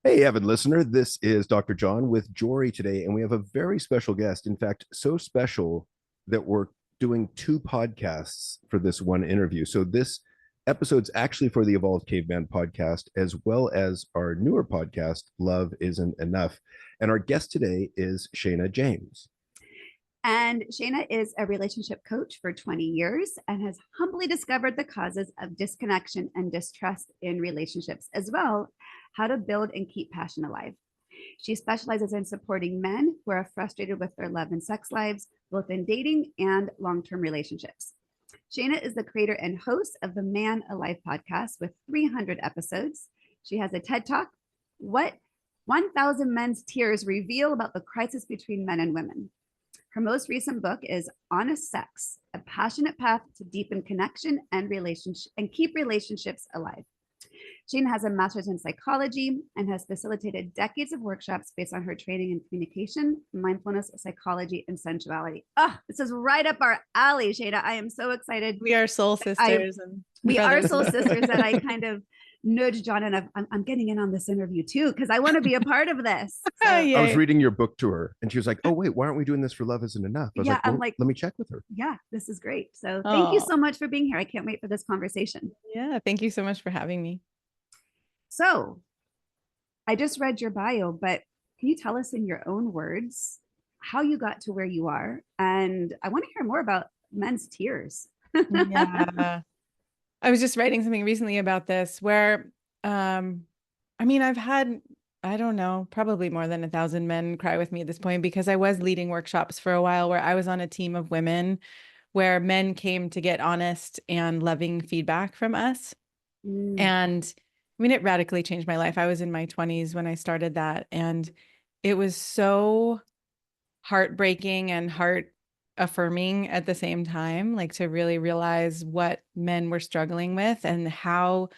Hey, avid listener. This is Dr. John with Joree today, and we have a very special guest. In fact, so special that we're doing two podcasts for this one interview. So, this episode's actually for the Evolved Caveman podcast, as well as our newer podcast, Love Isn't Enough. And our guest today is Shana James. And Shana is a relationship coach for 20 years and has humbly discovered the causes of disconnection and distrust in relationships, as well how to build and keep passion alive. She specializes in supporting men who are frustrated with their love and sex lives, both in dating and long-term relationships. Shana is the creator and host of the Man Alive podcast with 300 episodes. She has a TED Talk, What 1,000 Men's Tears Reveal About the Crisis Between Men and Women. Her most recent book is Honest Sex, a passionate path to deepen connection and relationship and keep relationships alive. Shana has a master's in psychology and has facilitated decades of workshops based on her training in communication, mindfulness, psychology, and sensuality. Oh, this is right up our alley, Shana. I am so excited. We are soul sisters and we are brothers. soul sisters that I kind of nudge John and I'm getting in on this interview too, because I want to be a part of this. So, I was reading your book to her, and she was like, "Oh, wait, why aren't we doing this for Love Isn't Enough?" I was yeah, well, let me check with her. Yeah, this is great. So thank you so much for being here. I can't wait for this conversation. Yeah, thank you so much for having me. So I just read your bio, but can you tell us in your own words how you got to where you are? And I want to hear more about men's tears. Yeah. I was just writing something recently about this where, I've had, I don't know, probably more than 1,000 men cry with me at this point, because I was leading workshops for a while where I was on a team of women where men came to get honest and loving feedback from us. And it radically changed my life. I was in my 20s when I started that. And it was so heartbreaking and heart affirming at the same time, like to really realize what men were struggling with and how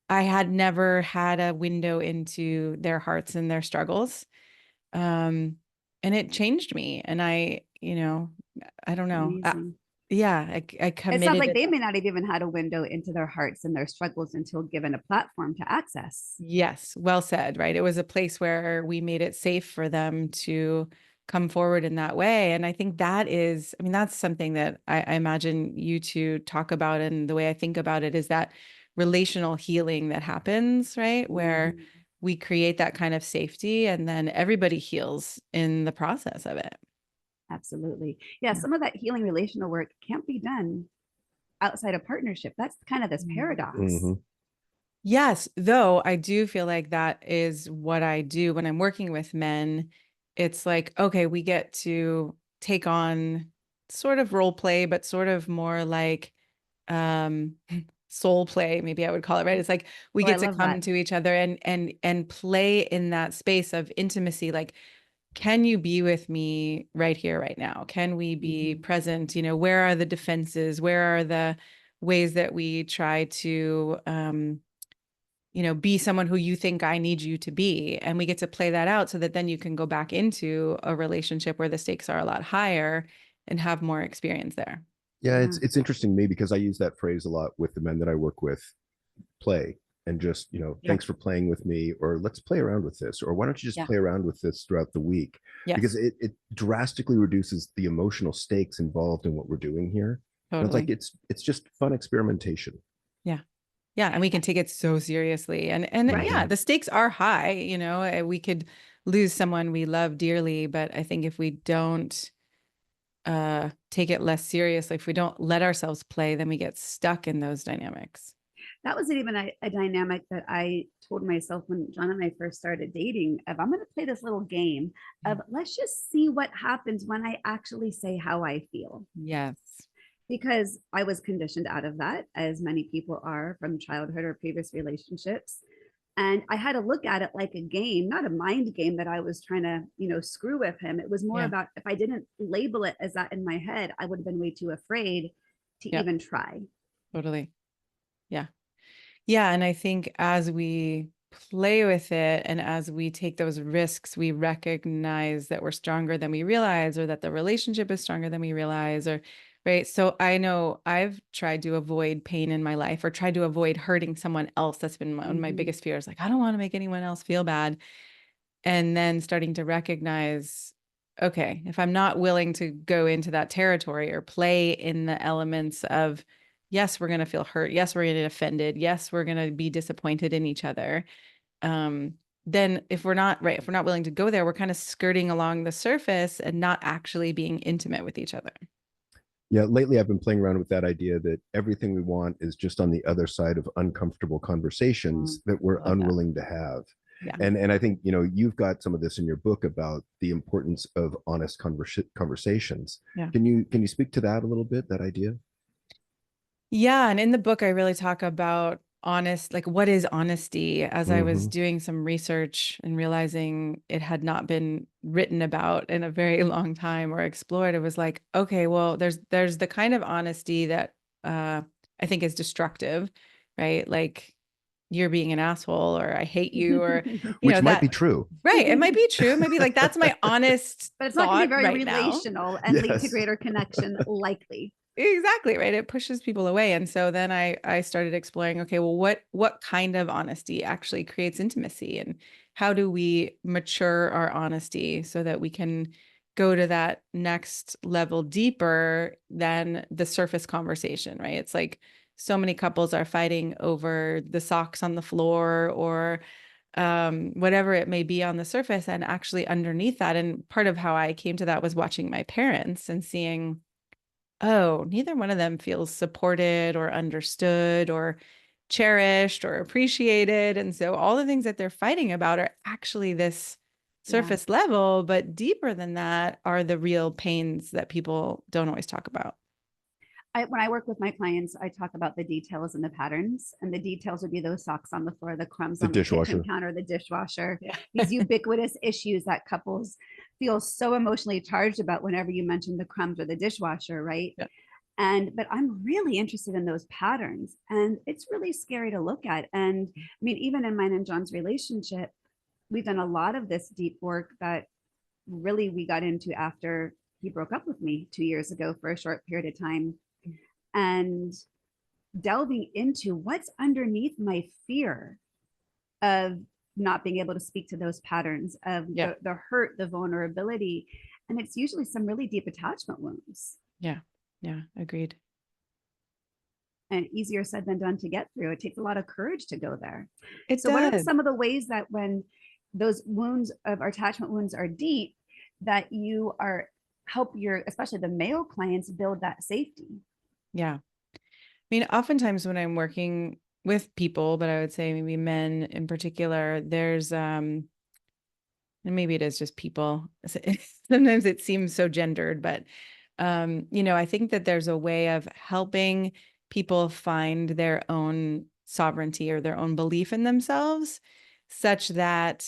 I had never had a window into their hearts and their struggles. And it changed me. And I don't know. I committed. It sounds like they may not have even had a window into their hearts and their struggles until given a platform to access. Yes, well said, right? It was a place where we made it safe for them to come forward in that way. And I think that is, that's something that I imagine you two talk about. And the way I think about it is that relational healing that happens, right? Where we create that kind of safety and then everybody heals in the process of it. Absolutely. Yeah, some of that healing relational work can't be done outside of partnership. That's kind of this paradox. Yes, though I do feel like that is what I do when I'm working with men. It's like, okay, we get to take on sort of role play, but sort of more like soul play, maybe I would call it, right? It's like we get to come to each other and play in that space of intimacy. Like, can you be with me right here, right now? Can we be present? Where are the defenses? Where are the ways that we try to be someone who you think I need you to be? And we get to play that out so that then you can go back into a relationship where the stakes are a lot higher and have more experience there. Yeah, it's interesting to me because I use that phrase a lot with the men that I work with. Play and just, thanks for playing with me, or let's play around with this, or why don't you just play around with this throughout the week? Because it drastically reduces the emotional stakes involved in what we're doing here. Totally. And it's like it's just fun experimentation. Yeah, and we can take it so seriously. And yeah, the stakes are high, we could lose someone we love dearly, but I think if we don't take it less seriously, if we don't let ourselves play, then we get stuck in those dynamics. That wasn't even a dynamic that I told myself when John and I first started dating, of I'm going to play this little game of let's just see what happens when I actually say how I feel. Yes. Because I was conditioned out of that, as many people are from childhood or previous relationships. And I had to look at it like a game, not a mind game that I was trying to, screw with him. It was more about, if I didn't label it as that in my head, I would have been way too afraid to even try. Totally. Yeah. Yeah. And I think as we play with it and as we take those risks, we recognize that we're stronger than we realize, or that the relationship is stronger than we realize, or Right. So I know I've tried to avoid pain in my life or tried to avoid hurting someone else. That's been one of my biggest fears. Like, I don't want to make anyone else feel bad. And then starting to recognize, okay, if I'm not willing to go into that territory or play in the elements of, yes, we're going to feel hurt. Yes, we're going to get offended. Yes, we're going to be disappointed in each other. Then if we're not willing to go there, we're kind of skirting along the surface and not actually being intimate with each other. Yeah, lately I've been playing around with that idea that everything we want is just on the other side of uncomfortable conversations that we're unwilling to have. Yeah. And I think, you've got some of this in your book about the importance of honest conversations. Yeah. Can you speak to that a little bit, that idea? Yeah. And in the book, I really talk about like what is honesty, as I was doing some research and realizing it had not been written about in a very long time or explored. It was like, okay, well, there's the kind of honesty that I think is destructive, right? Like you're being an asshole, or I hate you, or which might be true. Right. It might be true. Maybe like that's my honest but it's not going to be very right relational and lead to greater connection, likely. Exactly, right. It pushes people away. And so then I started exploring, okay, well, what kind of honesty actually creates intimacy, and how do we mature our honesty so that we can go to that next level deeper than the surface conversation, right? It's like so many couples are fighting over the socks on the floor or whatever it may be on the surface, and actually underneath that. And part of how I came to that was watching my parents and seeing, oh, neither one of them feels supported or understood or cherished or appreciated. And so all the things that they're fighting about are actually this surface level, but deeper than that are the real pains that people don't always talk about. When I work with my clients, I talk about the details and the patterns, and the details would be those socks on the floor, the crumbs on the kitchen counter, the dishwasher, these ubiquitous issues that couples feel so emotionally charged about whenever you mention the crumbs or the dishwasher, right? But I'm really interested in those patterns, and it's really scary to look at. And I mean, even in mine and John's relationship, we've done a lot of this deep work that really we got into after he broke up with me 2 years ago for a short period of time, and delving into what's underneath my fear of not being able to speak to those patterns of the hurt, the vulnerability. And it's usually some really deep attachment wounds. Yeah. Agreed. And easier said than done to get through. It takes a lot of courage to go there. So what are some of the ways that when those wounds of our attachment wounds are deep, that you are help your, especially the male clients, build that safety? Yeah. I mean, oftentimes when I'm working with people, but I would say maybe men in particular, there's, and maybe it is just people. Sometimes it seems so gendered, but, I think that there's a way of helping people find their own sovereignty or their own belief in themselves, such that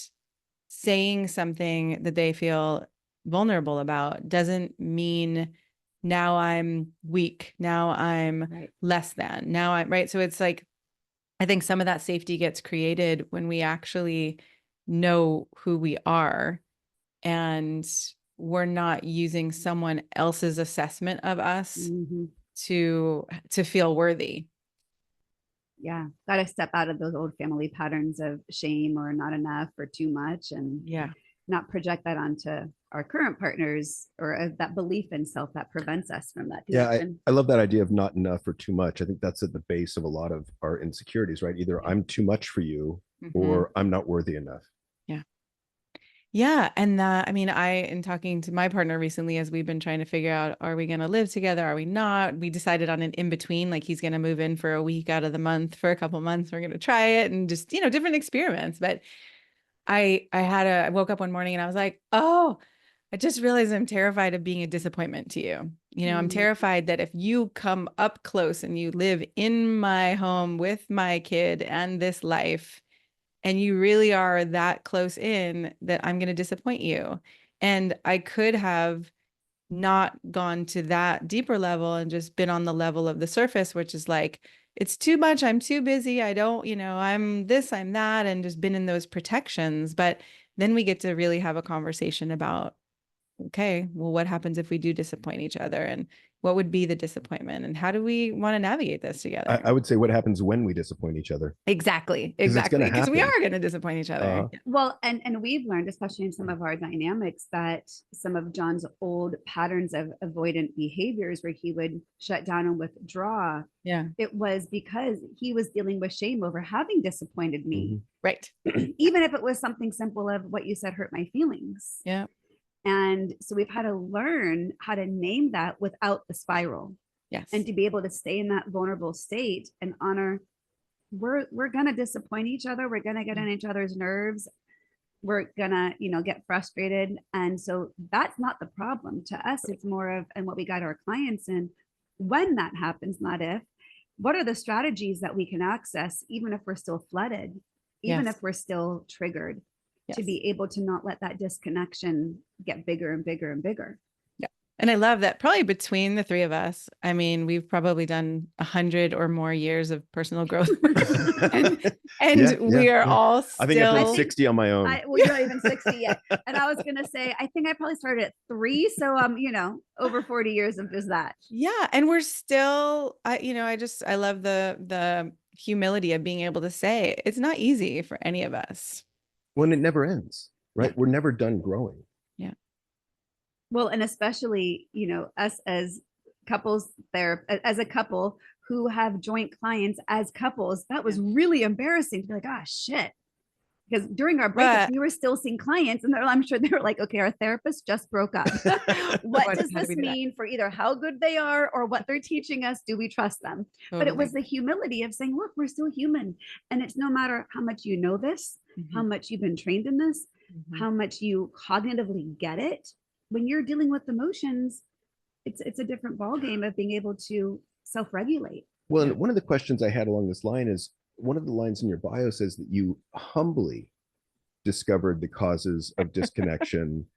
saying something that they feel vulnerable about doesn't mean now I'm weak, now I'm less than, now I'm right. So it's like, I think some of that safety gets created when we actually know who we are, and we're not using someone else's assessment of us to feel worthy. Yeah. Got to step out of those old family patterns of shame or not enough or too much, and not project that onto our current partners, or that belief in self that prevents us from that connection. I love that idea of not enough or too much. I think that's at the base of a lot of our insecurities, right? Either I'm too much for you or I'm not worthy enough. Yeah. And I mean, in talking to my partner recently, as we've been trying to figure out, are we going to live together? Are we not? We decided on an in-between, like he's going to move in for a week out of the month for a couple months. We're going to try it and just, different experiments. But I woke up one morning and I was like, oh, I just realized I'm terrified of being a disappointment to you. I'm terrified that if you come up close and you live in my home with my kid and this life, and you really are that close in, that I'm going to disappoint you. And I could have not gone to that deeper level and just been on the level of the surface, which is like, it's too much. I'm too busy. I don't, I'm this, I'm that, and just been in those protections. But then we get to really have a conversation about, okay, well, what happens if we do disappoint each other? And what would be the disappointment, and how do we want to navigate this together? I would say what happens when we disappoint each other. Exactly. 'Cause it's gonna Because we happen. are going to disappoint each other. Well, and we've learned, especially in some of our dynamics, that some of John's old patterns of avoidant behaviors where he would shut down and withdraw, Yeah. it was because he was dealing with shame over having disappointed me, Right. even if it was something simple of what you said hurt my feelings. Yeah. And so we've had to learn how to name that without the spiral. Yes. And to be able to stay in that vulnerable state and honor, we're gonna disappoint each other, we're gonna get on each other's nerves, we're gonna, get frustrated. And so that's not the problem. To us, it's more of, and what we got our clients in, when that happens, not if, what are the strategies that we can access, even if we're still flooded, even Yes. if we're still triggered, to Yes. be able to not let that disconnection get bigger and bigger and bigger. And I love that probably between the three of us, I mean, we've probably done 100 or more years of personal growth. and we are all still. I think I've done 60 on my own. Well, you're not even 60 yet. And I was going to say, I think I probably started at 3. So, over 40 years of just that. Yeah. And we're still, I love the humility of being able to say it's not easy for any of us. When it never ends, right? We're never done growing. Yeah. Well, and especially, us as couples there, as a couple who have joint clients as couples, that was really embarrassing to be like, ah, shit. Because during our breakup, we were still seeing clients, and I'm sure they were like, okay, our therapist just broke up. What does this mean for either how good they are or what they're teaching us? Do we trust them? Totally. But it was the humility of saying, look, we're still human. And it's no matter how much you know this, how much you've been trained in this, how much you cognitively get it. When you're dealing with emotions, it's a different ballgame of being able to self-regulate. Well, and one of the questions I had along this line is, one of the lines in your bio says that you humbly discovered the causes of disconnection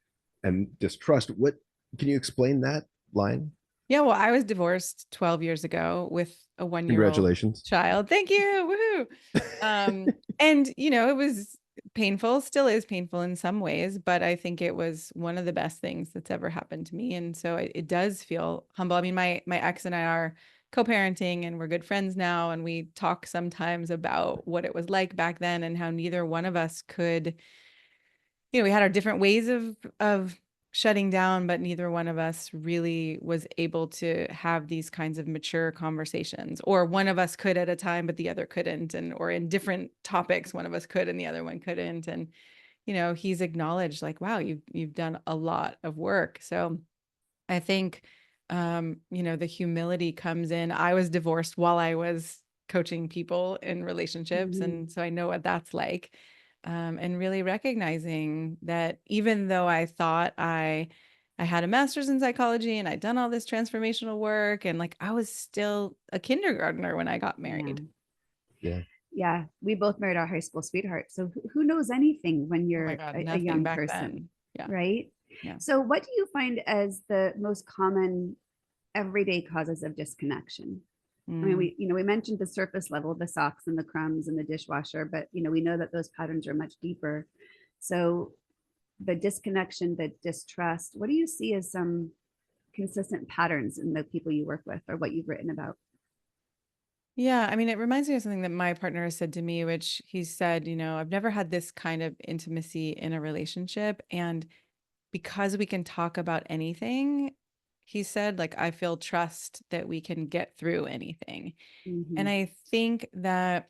and distrust. What can you explain that line? Yeah, well, I was divorced 12 years ago with a 1-year-old Congratulations. child. Thank you. Woohoo. And it was painful, still is painful in some ways, but I think it was one of the best things that's ever happened to me. And so it does feel humble. I mean, my ex and I are co-parenting and we're good friends now. And we talk sometimes about what it was like back then and how neither one of us could, we had our different ways of shutting down, but neither one of us really was able to have these kinds of mature conversations, or one of us could at a time, but the other couldn't. Or in different topics, one of us could and the other one couldn't. And, he's acknowledged like, wow, you've done a lot of work. So I think, the humility comes in. I was divorced while I was coaching people in relationships. And so I know what that's like. And really recognizing that even though I thought I had a master's in psychology and I'd done all this transformational work, and like I was still a kindergartner when I got married. Yeah. We both married our high school sweetheart. So who knows anything when you're a young person, right? Yeah. So what do you find as the most common everyday causes of disconnection? I mean, we mentioned the surface level, the socks and the crumbs and the dishwasher, but we know that those patterns are much deeper. So the disconnection, the distrust, what do you see as some consistent patterns in the people you work with or what you've written about? Yeah, I mean, it reminds me of something that my partner has said to me, which he said, I've never had this kind of intimacy in a relationship. And because we can talk about anything, he said, like, I feel trust that we can get through anything. And I think that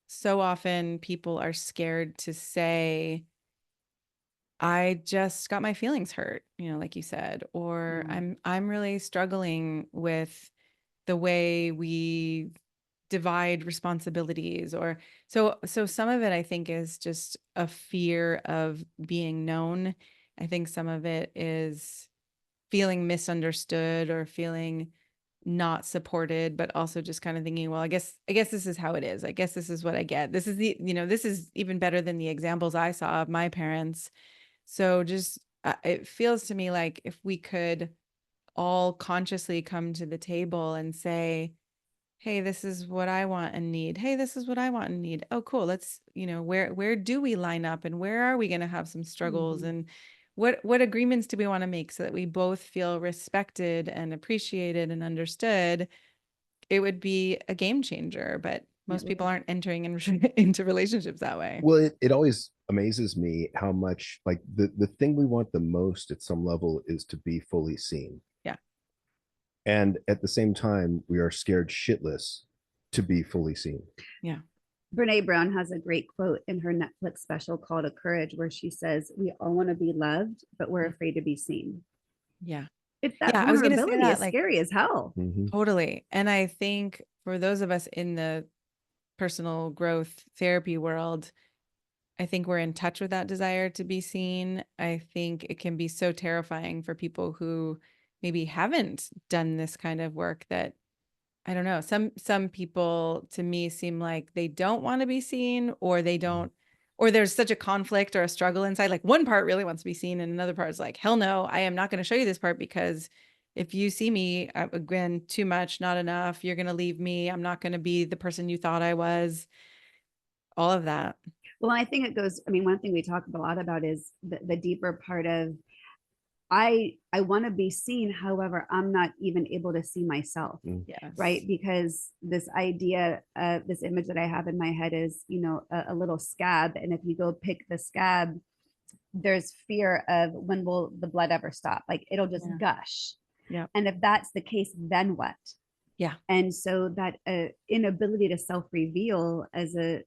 so often people are scared to say, I just got my feelings hurt, like you said, or I'm really struggling with the way we divide responsibilities, or so some of it I think is just a fear of being known. I think some of it is feeling misunderstood or feeling not supported, but also just kind of thinking, well, I guess this is how it is. I guess this is what I get. This is this is even better than the examples I saw of my parents. So just, it feels to me like if we could all consciously come to the table and say, hey, this is what I want and need. Hey, this is what I want and need. Oh, cool. Let's, where do we line up and where are we going to have some struggles and what agreements do we want to make so that we both feel respected and appreciated and understood? It would be a game changer, but most people aren't entering into relationships that way. Well, it always amazes me how much like the thing we want the most at some level is to be fully seen. Yeah. And at the same time, we are scared shitless to be fully seen. Yeah. Brene Brown has a great quote in her Netflix special Call to Courage, where she says, "We all want to be loved, but we're afraid to be seen." Yeah. It's that Yeah, I was going to say vulnerability that, is like, scary as hell. totally. And I think for those of us in the personal growth therapy world, I think we're in touch with that desire to be seen. I think it can be so terrifying for people who maybe haven't done this kind of work that, I don't know, some people to me seem like they don't want to be seen, or they don't, or there's such a conflict or a struggle inside. Like one part really wants to be seen and another part is like, hell no, I am not going to show you this part, because if you see me, again, too much, not enough, you're going to leave me. I'm not going to be the person you thought I was. All of that. Well, I think it goes, I mean, one thing we talk a lot about is the deeper part of, I want to be seen. However, I'm not even able to see myself. Yes. Right. Because this idea, this image that I have in my head is, a little scab. And if you go pick the scab, there's fear of when will the blood ever stop? Like it'll just gush. Yeah. And if that's the case, then what? Yeah. And so that inability to self-reveal as a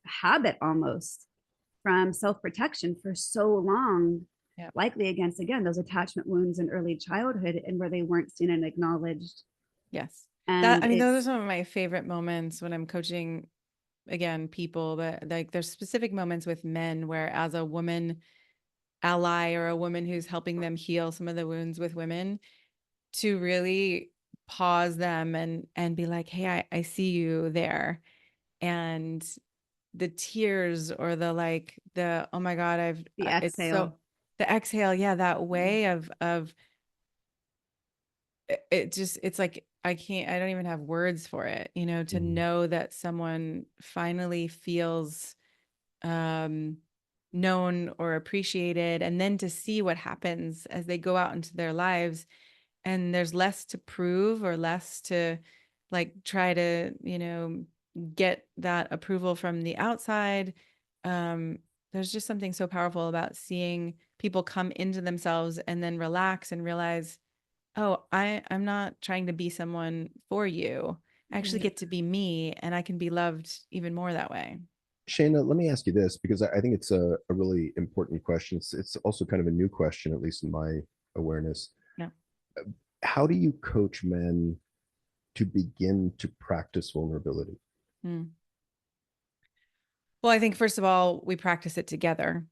habit almost from self-protection for so long, likely against, again, those attachment wounds in early childhood and where they weren't seen and acknowledged. Yes. And I mean, those are some of my favorite moments when I'm coaching, again, people, but like there's specific moments with men where, as a woman ally or a woman who's helping them heal some of the wounds with women, to really pause them and be like, hey, I see you there. And the tears, or the oh my God, the it's exhale. so, the exhale. Yeah. That way of it just, it's like, I don't even have words for it, to know that someone finally feels known or appreciated, and then to see what happens as they go out into their lives, and there's less to prove or less to try to, get that approval from the outside. There's just something so powerful about seeing people come into themselves and then relax and realize, oh, I'm not trying to be someone for you. I actually get to be me, and I can be loved even more that way. Shana, let me ask you this, because I think it's a really important question. It's also kind of a new question, at least in my awareness. No. How do you coach men to begin to practice vulnerability? Well, I think first of all, we practice it together.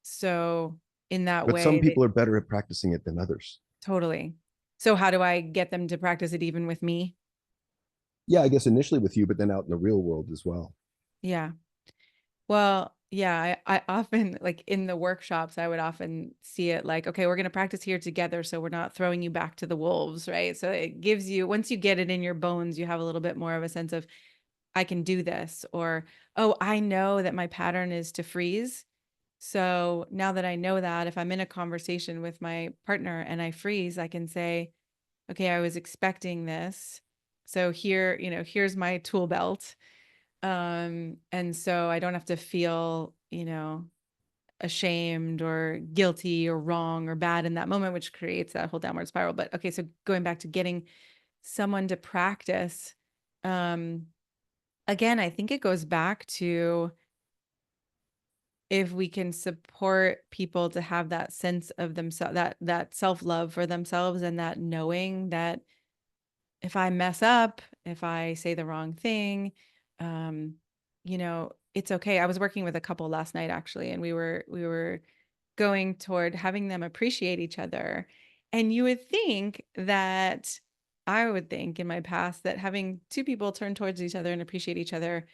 So in that But way, some people are better at practicing it than others. Totally. So how do I get them to practice it even with me? Yeah, I guess initially with you, but then out in the real world as well. Yeah. Well, yeah, I often, like in the workshops, I would often see it like, okay, we're going to practice here together, so we're not throwing you back to the wolves, right? So it gives you, once you get it in your bones, you have a little bit more of a sense of, I can do this, or, oh, I know that my pattern is to freeze. So now that I know that, if I'm in a conversation with my partner and I freeze, I can say, okay, I was expecting this. So here, here's my tool belt. And so I don't have to feel, ashamed or guilty or wrong or bad in that moment, which creates that whole downward spiral. But okay, so going back to getting someone to practice, again, I think it goes back to, if we can support people to have that sense of themselves, that self-love for themselves, and that knowing that if I mess up, if I say the wrong thing, it's okay. I was working with a couple last night actually, and we were going toward having them appreciate each other. And you would think that, I would think in my past, that having two people turn towards each other and appreciate each other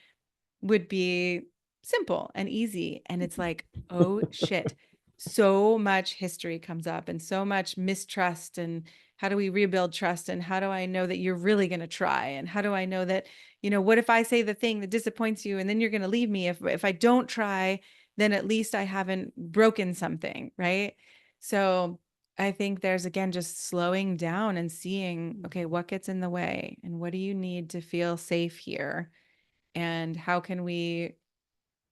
would be simple and easy. And it's like, oh shit. So much history comes up, and so much mistrust, and how do we rebuild trust, and how do I know that you're really going to try, and how do I know that, what if I say the thing that disappoints you and then you're going to leave me if I don't try? then at least I haven't broken something, right? So I think there's, again, just slowing down and seeing, okay, what gets in the way and what do you need to feel safe here? And how can we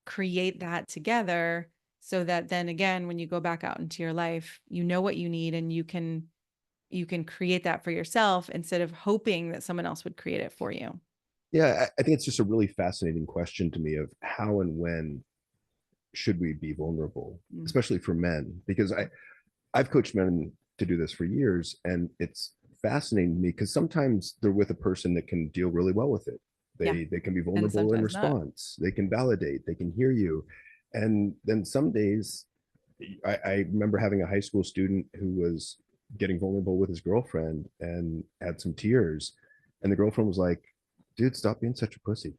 create that together so that then again, when you go back out into your life, you know what you need and you can create that for yourself instead of hoping that someone else would create it for you. Yeah, I think it's just a really fascinating question to me of how and when should we be vulnerable, especially for men, because I've coached men to do this for years, and it's fascinating to me because sometimes they're with a person that can deal really well with it. Yeah. They can be And vulnerable in sometimes not. response. They can validate. They can hear you, and then some days, I remember having a high school student who was getting vulnerable with his girlfriend and had some tears, and the girlfriend was like, "Dude, stop being such a pussy."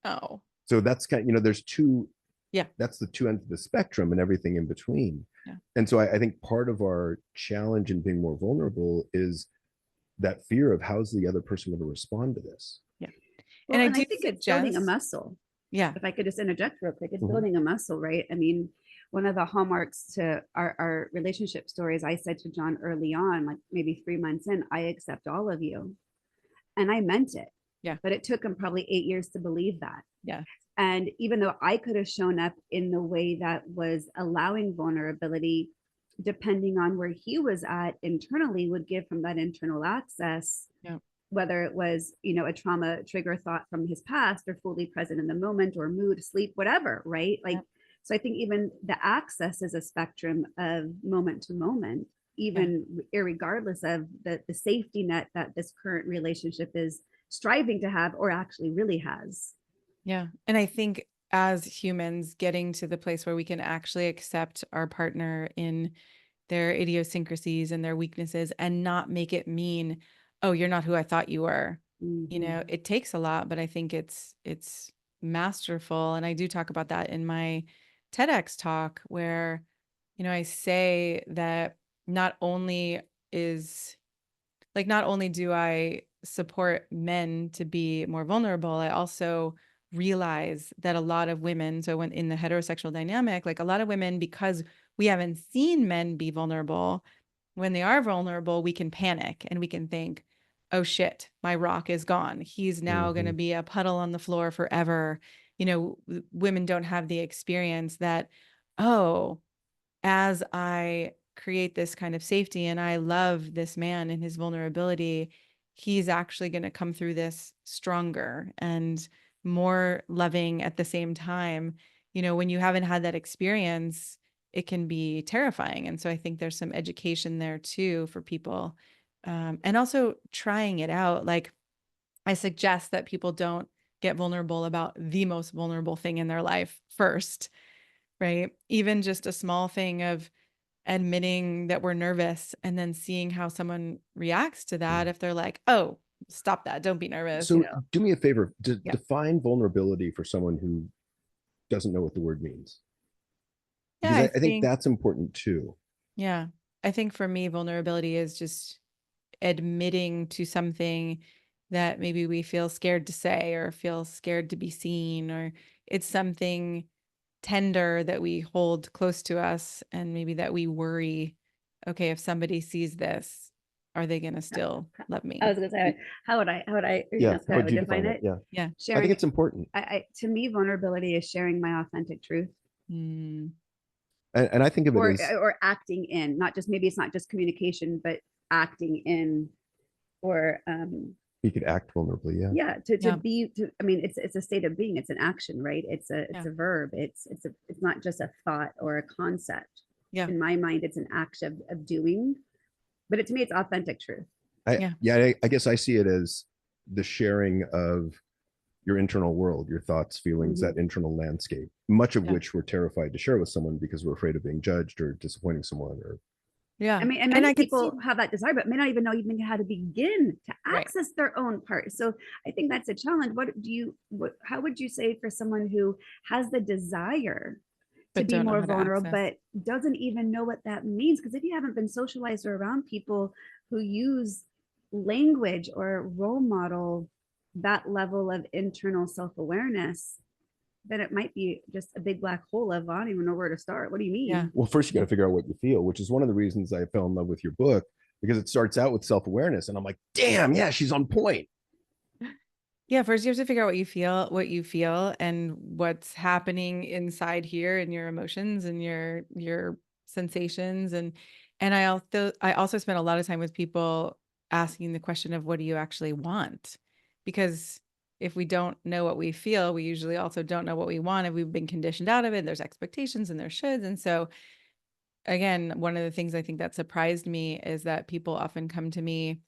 Oh, So that's kind of, there's two, yeah. that's the two ends of the spectrum and everything in between. Yeah. And so I think part of our challenge in being more vulnerable is that fear of how's the other person going to respond to this. Yeah. Well, and I think it's building a muscle. Yeah. If I could just interject real quick, it's building a muscle, right? I mean, one of the hallmarks to our relationship stories, I said to John early on, like maybe 3 months in, I accept all of you. And I meant it. Yeah. But it took him probably 8 years to believe that. Yeah. And even though I could have shown up in the way that was allowing vulnerability, depending on where he was at internally, would give him that internal access. Yeah. Whether it was, a trauma trigger thought from his past or fully present in the moment or mood, sleep, whatever, right? Like, yeah. So I think even the access is a spectrum of moment to moment, even irregardless of the safety net that this current relationship is striving to have or actually really has. Yeah. And I think as humans, getting to the place where we can actually accept our partner in their idiosyncrasies and their weaknesses and not make it mean, oh, you're not who I thought you were. Mm-hmm. It takes a lot, but I think it's masterful. And I do talk about that in my TEDx talk where, I say that not only do I support men to be more vulnerable, I also realize that a lot of women, so when in the heterosexual dynamic, like a lot of women, because we haven't seen men be vulnerable, when they are vulnerable, we can panic and we can think, oh shit, my rock is gone. He's now going to be a puddle on the floor forever. Women don't have the experience that, oh, as I create this kind of safety and I love this man and his vulnerability, he's actually going to come through this stronger and more loving at the same time. When you haven't had that experience, it can be terrifying. And so I think there's some education there too for people. And also trying it out. Like I suggest that people don't get vulnerable about the most vulnerable thing in their life first, right? Even just a small thing of admitting that we're nervous and then seeing how someone reacts to that. If they're like, oh, stop that, don't be nervous. So do me a favor, define vulnerability for someone who doesn't know what the word means. Because I think that's important too. Yeah. I think for me, vulnerability is just admitting to something that maybe we feel scared to say or feel scared to be seen, or it's something tender that we hold close to us and maybe that we worry, okay, if somebody sees this, are they going to still love me? I was going to say, how would I, how would you define it? Yeah. Sharing, I think it's important. To me, vulnerability is sharing my authentic truth. And I think of it as, or acting in, not just, maybe it's not just communication, but acting in, or you could act vulnerably. I mean, it's a state of being, it's an action, right? It's a verb. It's not just a thought or a concept. In my mind, it's an act of doing, but to me, it's authentic truth. I guess I see it as the sharing of your internal world, your thoughts, feelings, that internal landscape, much of which we're terrified to share with someone because we're afraid of being judged or disappointing someone. Or I mean, and many people have that desire, but may not even know how to begin to access their own part. So I think that's a challenge. How would you say for someone who has the desire to be more vulnerable, but doesn't even know what that means? Because if you haven't been socialized or around people who use language or role model that level of internal self-awareness, then it might be just a big black hole of, I don't even know where to start. What do you mean? Yeah. Well, first you got to figure out what you feel, which is one of the reasons I fell in love with your book, because it starts out with self-awareness. And I'm like, damn, yeah, she's on point. Yeah, first you have to figure out what you feel and what's happening inside here and your emotions and your sensations. And I also spent a lot of time with people asking the question of what do you actually want? Because if we don't know what we feel, we usually also don't know what we want. If we've been conditioned out of it, there's expectations and there shoulds. And so again, one of the things I think that surprised me is that people often come to me.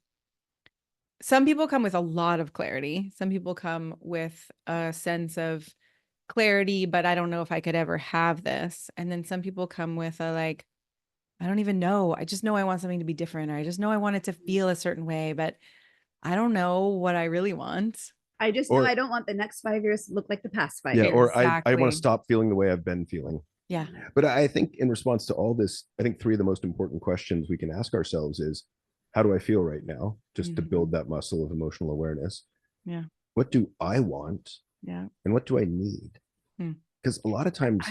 Some people come with a lot of clarity. Some people come with a sense of clarity, but I don't know if I could ever have this. And then some people come with a like, I don't even know. I just know I want something to be different, or I just know I want it to feel a certain way, but I don't know what I really want. I just know Or- I don't want the next 5 years to look like the past 5 Yeah. years. Or I want Exactly. to stop feeling the way I've been feeling. Yeah. But I think in response to all this, I think three of the most important questions we can ask ourselves is, how do I feel right now? Just to build that muscle of emotional awareness. Yeah. What do I want? Yeah. And what do I need? Because a lot of times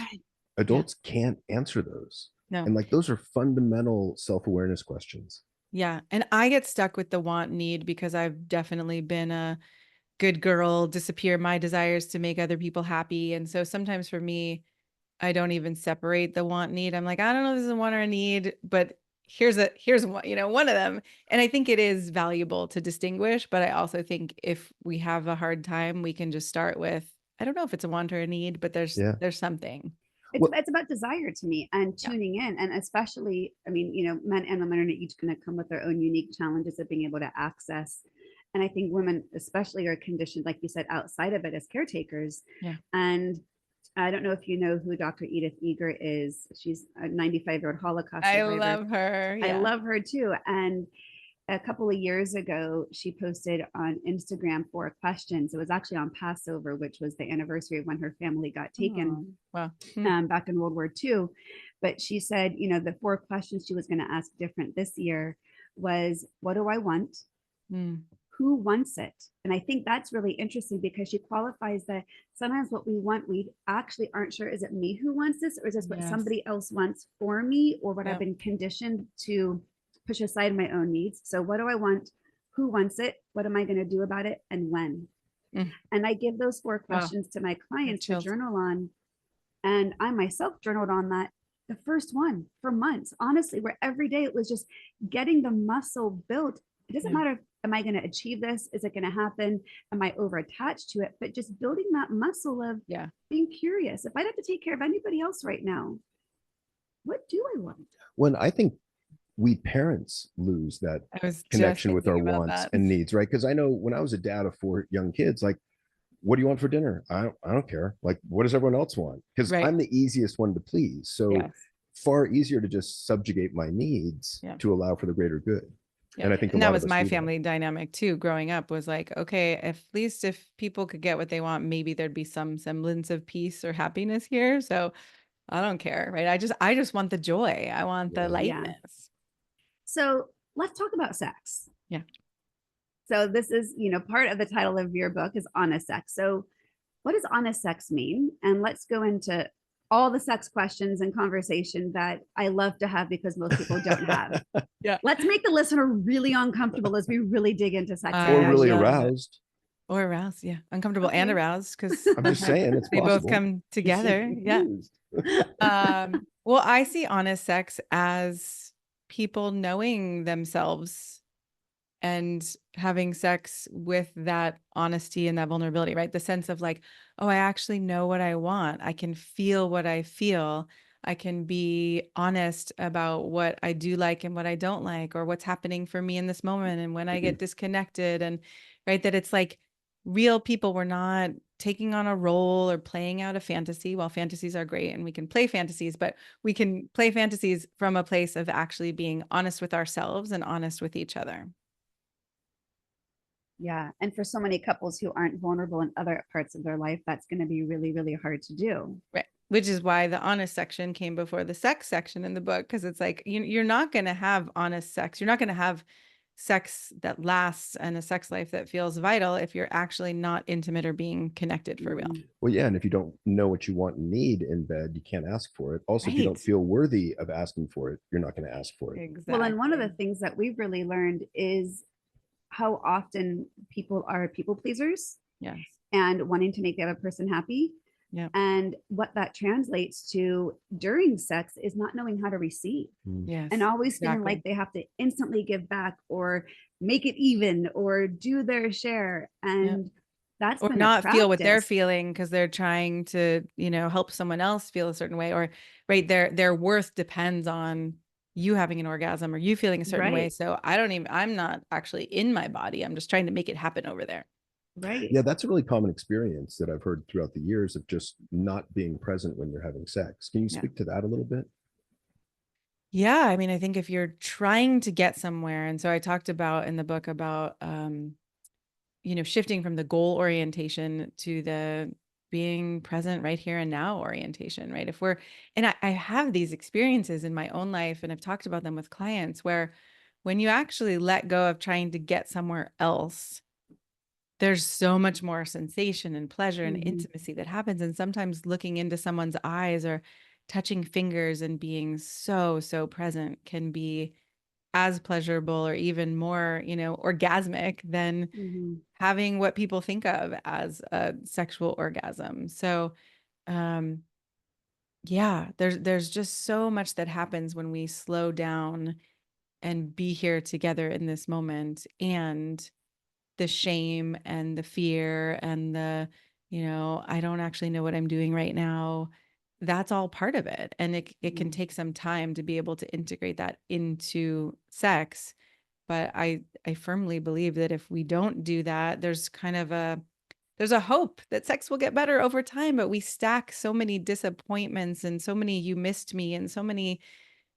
adults can't answer those. No. And like those are fundamental self-awareness questions. Yeah. And I get stuck with the want need because I've definitely been a good girl, disappear my desires to make other people happy. And so sometimes for me, I don't even separate the want need. I'm like, I don't know if this is a want or a need, but here's one, one of them. And I think it is valuable to distinguish, but I also think if we have a hard time, we can just start with, I don't know if it's a want or a need, but there's something. It's about desire to me and tuning in. And especially, I mean, men and women are each going to come with their own unique challenges of being able to access. And I think women especially are conditioned, like you said, outside of it as caretakers. Yeah. And I don't know if you know who Dr. Edith Eger is. She's a 95-year-old Holocaust survivor. I love her. Yeah. I love her too. And a couple of years ago, she posted on Instagram 4 questions. It was actually on Passover, which was the anniversary of when her family got taken back in World War II. But she said, the 4 questions she was going to ask different this year was, what do I want? Who wants it? And I think that's really interesting because she qualifies that sometimes what we want, we actually aren't sure, is it me who wants this, or is this what somebody else wants for me, or what I've been conditioned to push aside my own needs. So what do I want? Who wants it? What am I going to do about it? And when? And I give those 4 questions to my clients to journal on. And I myself journaled on that, the first one, for months, honestly, where every day it was just getting the muscle built. It doesn't matter, am I going to achieve this? Is it going to happen? Am I over attached to it? But just building that muscle of being curious. If I'd have to take care of anybody else right now, what do I want? When I think we parents lose that connection with our wants and needs, right? Because I know when I was a dad of 4 young kids, like, what do you want for dinner? I don't care. Like, what does everyone else want? Because I'm the easiest one to please. So far easier to just subjugate my needs to allow for the greater good. Yeah. And I think that was my family dynamic too. Growing up was like, okay, at least if people could get what they want, maybe there'd be some semblance of peace or happiness here. So I don't care, right? I just want the joy. I want the lightness. So let's talk about sex. Yeah. So this is, part of the title of your book is honest sex. So what does honest sex mean? And let's go into all the sex questions and conversation that I love to have because most people don't have. Let's make the listener really uncomfortable as we really dig into sex. Or really aroused. Or aroused, uncomfortable and aroused, because I'm just saying it's they possible. both come together. Well, I see honest sex as people knowing themselves and having sex with that honesty and that vulnerability, right? The sense of like, oh, I actually know what I want. I can feel what I feel. I can be honest about what I do like and what I don't like, or what's happening for me in this moment. And when I get disconnected, and right, that it's like real people. We're not taking on a role or playing out a fantasy. While fantasies are great and we can play fantasies, but we can play fantasies from a place of actually being honest with ourselves and honest with each other. Yeah. And for so many couples who aren't vulnerable in other parts of their life, that's going to be really, really hard to do. Right. Which is why the honest section came before the sex section in the book. Because it's like, you're not going to have honest sex. You're not going to have sex that lasts and a sex life that feels vital if you're actually not intimate or being connected for real. Well, yeah. And if you don't know what you want and need in bed, you can't ask for it. Also, if you don't Right. feel worthy of asking for it, you're not going to ask for it. Exactly. Well, and one of the things that we've really learned is how often people are people pleasers Yes. and wanting to make the other person happy. Yeah. And what that translates to during sex is not knowing how to receive Yes. and always feeling exactly. like they have to instantly give back or make it even or do their share. And that's or been not feel what they're practice. feeling because they're trying to, help someone else feel a certain way, or right, their worth depends on you having an orgasm or you feeling a certain way. Right. So I'm not actually in my body. I'm just trying to make it happen over there. Right. Yeah, that's a really common experience that I've heard throughout the years of just not being present when you're having sex. Can you Yeah. speak to that a little bit? Yeah, I mean, I think if you're trying to get somewhere, and so I talked about in the book about shifting from the goal orientation to the being present right here and now orientation, right? And I have these experiences in my own life, and I've talked about them with clients where when you actually let go of trying to get somewhere else, there's so much more sensation and pleasure and intimacy that happens. And sometimes looking into someone's eyes or touching fingers and being so, so present can be as pleasurable or even more, orgasmic than having what people think of as a sexual orgasm. So, yeah, there's just so much that happens when we slow down and be here together in this moment, and the shame and the fear and the, I don't actually know what I'm doing right now. That's all part of it. And it can take some time to be able to integrate that into sex. But I firmly believe that if we don't do that, there's a hope that sex will get better over time, but we stack so many disappointments and so many you missed me and so many,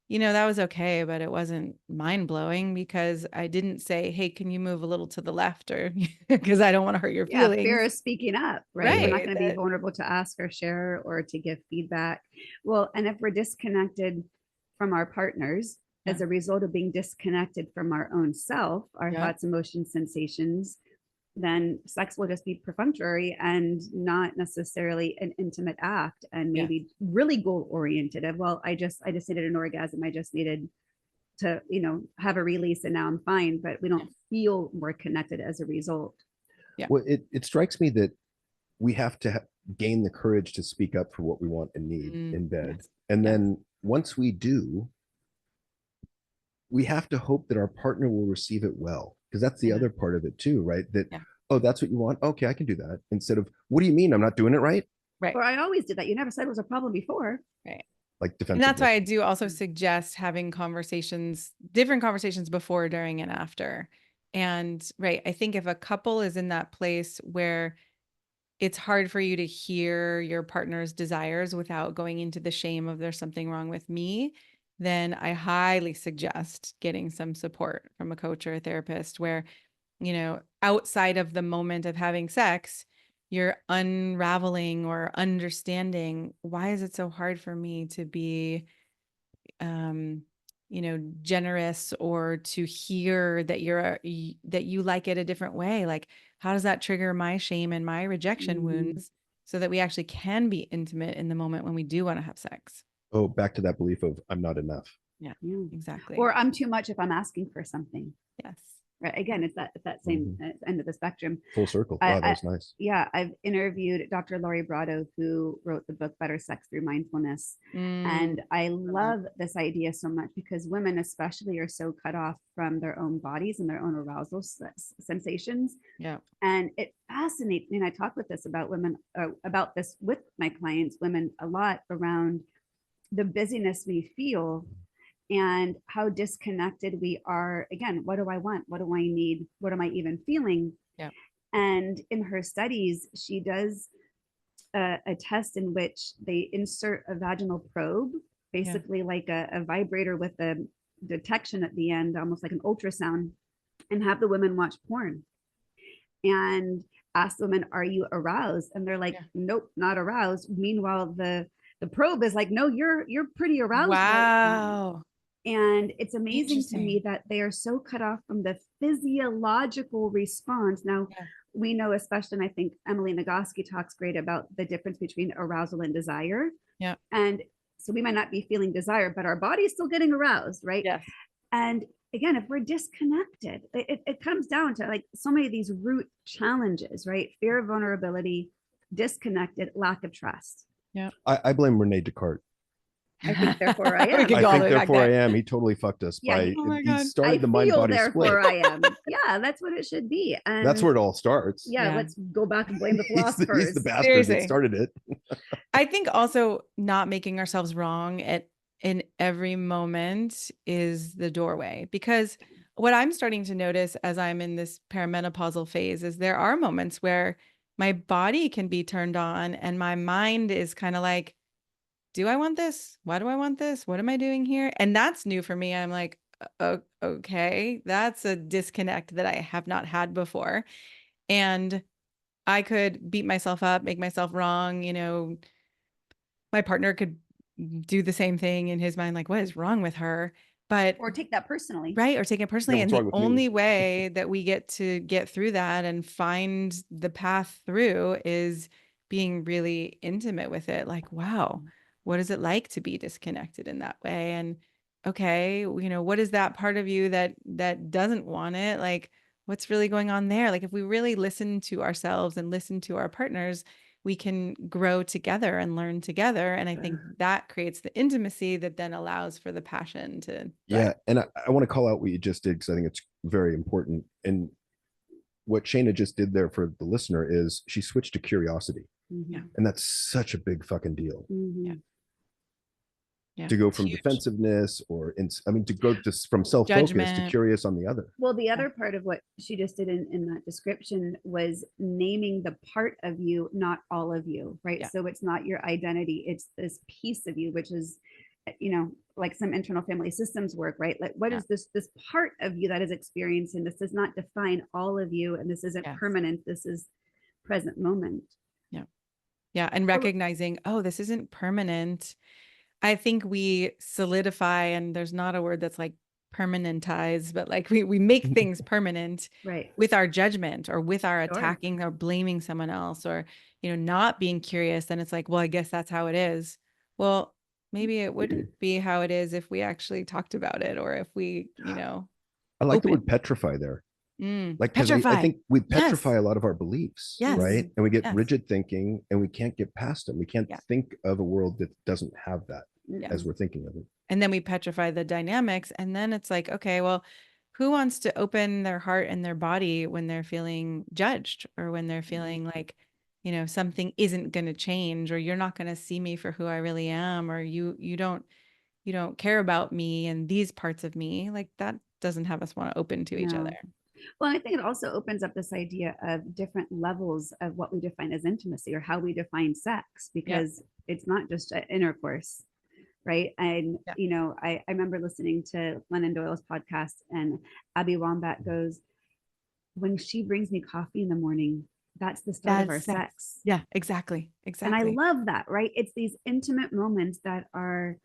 that was okay, but it wasn't mind blowing because I didn't say, hey, can you move a little to the left, or because I don't want to hurt your Yeah, feelings. fear of speaking up, right? We're not Right. going to be vulnerable to ask or share or to give feedback. Well, and if we're disconnected from our partners as a result of being disconnected from our own self, our thoughts, emotions, sensations, then sex will just be perfunctory and not necessarily an intimate act, and maybe really goal oriented. Well, I just needed an orgasm. I just needed to, have a release and now I'm fine, but we don't feel more connected as a result. Yeah. Well, it strikes me that we have to gain the courage to speak up for what we want and need in bed. Yes. And then once we do, we have to hope that our partner will receive it well, because that's the other part of it too, right? That, oh, that's what you want? Okay, I can do that. Instead of, what do you mean I'm not doing it right? Right. Or I always did that. You never said it was a problem before. Right. Like defensiveness. And that's why I do also suggest having different conversations before, during, and after. And right, I think if a couple is in that place where it's hard for you to hear your partner's desires without going into the shame of there's something wrong with me, then I highly suggest getting some support from a coach or a therapist where, outside of the moment of having sex, you're unraveling or understanding, why is it so hard for me to be generous, or to hear that that you like it a different way? Like, how does that trigger my shame and my rejection wounds, so that we actually can be intimate in the moment when we do want to have sex? Oh, back to that belief of I'm not enough. Yeah, exactly. Or I'm too much if I'm asking for something. Yes. Right. Again, it's that same end of the spectrum. Full circle. Wow, that was nice. Yeah. I've interviewed Dr. Lori Brotto, who wrote the book Better Sex Through Mindfulness. And I love this idea so much because women especially are so cut off from their own bodies and their own arousal sensations. Yeah. And it fascinates me. And I talk with this about this with my clients, women, a lot, around the busyness we feel and how disconnected we are. Again, what do I want? What do I need? What am I even feeling? Yeah. And in her studies, she does a test in which they insert a vaginal probe, basically like a vibrator with a detection at the end, almost like an ultrasound, and have the women watch porn and ask the women, are you aroused? And they're like, nope, not aroused. Meanwhile, the probe is like, no, you're pretty aroused. Wow. And it's amazing to me Interesting. that they are so cut off from the physiological response. Now, Yeah. we know, especially, and I think Emily Nagoski talks great about the difference between arousal and desire. Yeah. And so we might not be feeling desire, but our body is still getting aroused, right? Yes. And again, if we're disconnected, it comes down to like so many of these root challenges, right? Fear of vulnerability, disconnected, lack of trust. Yeah. I blame Rene Descartes. I think therefore I We am. could I go all think the way back therefore I there. am. He totally fucked us Yeah, by Oh my he God. started I the mind feel body split. therefore I am. Yeah, that's what it should be. And That's where it all starts. yeah, Yeah. let's go back and blame the He's the philosophers. bastard Seriously. that started it. I think also not making ourselves wrong in every moment is the doorway, because what I'm starting to notice as I'm in this perimenopausal phase is there are moments where my body can be turned on and my mind is kind of like, do I want this? Why do I want this? What am I doing here? And that's new for me. I'm like, okay, that's a disconnect that I have not had before. And I could beat myself up, make myself wrong. My partner could do the same thing in his mind, like, what is wrong with her? But Or take that personally. right, or take it personally. what's And the wrong with me? only way that we get to get through that and find the path through is being really intimate with it. Like, wow, what is it like to be disconnected in that way? And okay, what is that part of you that doesn't want it? Like, what's really going on there? Like, if we really listen to ourselves and listen to our partners, we can grow together and learn together. And I think that creates the intimacy that then allows for the passion to Yeah. thrive. And I want to call out what you just did because I think it's very important. And what Shana just did there for the listener is she switched to curiosity. Yeah. And that's such a big fucking deal. Mm-hmm. Yeah. Yeah. To go It's from huge. defensiveness to go just from self-focus to Judgment. curious on the other. Well, the other part of what she just did in that description was naming the part of you, not all of you, right? Yeah. So it's not your identity, it's this piece of you, which is, like some internal family systems work, right? Like what Yeah. is this part of you that is experiencing? This does not define all of you, and this isn't Yes. permanent. This is present moment. Yeah. And recognizing, oh, this isn't permanent. I think we solidify, and there's not a word that's like permanentize, but like we make things permanent Right. with our judgment or with our Sure. attacking or blaming someone else or, not being curious. Then it's like, well, I guess that's how it is. Well, maybe it wouldn't be how it is if we actually talked about it or if we, I like the open. word petrify there. Like, because I Petrify. think we Yes. petrify a lot of our beliefs, Yes. right? And we get Yes. rigid thinking and we can't get past them. We can't Yeah. think of a world that doesn't have that Yeah. as we're thinking of it. And then we petrify the dynamics. And then it's like, okay, well, who wants to open their heart and their body when they're feeling judged or when they're feeling like, something isn't going to change or you're not going to see me for who I really am, or you don't care about me and these parts of me. Like that doesn't have us want to open to each No. other. Well, I think it also opens up this idea of different levels of what we define as intimacy or how we define sex, because it's not just intercourse, right? And, Yeah. I remember listening to Glennon Doyle's podcast, and Abby Wambach goes, when she brings me coffee in the morning, that's the start of our sex. Yeah, exactly. And I love that, right? It's these intimate moments that are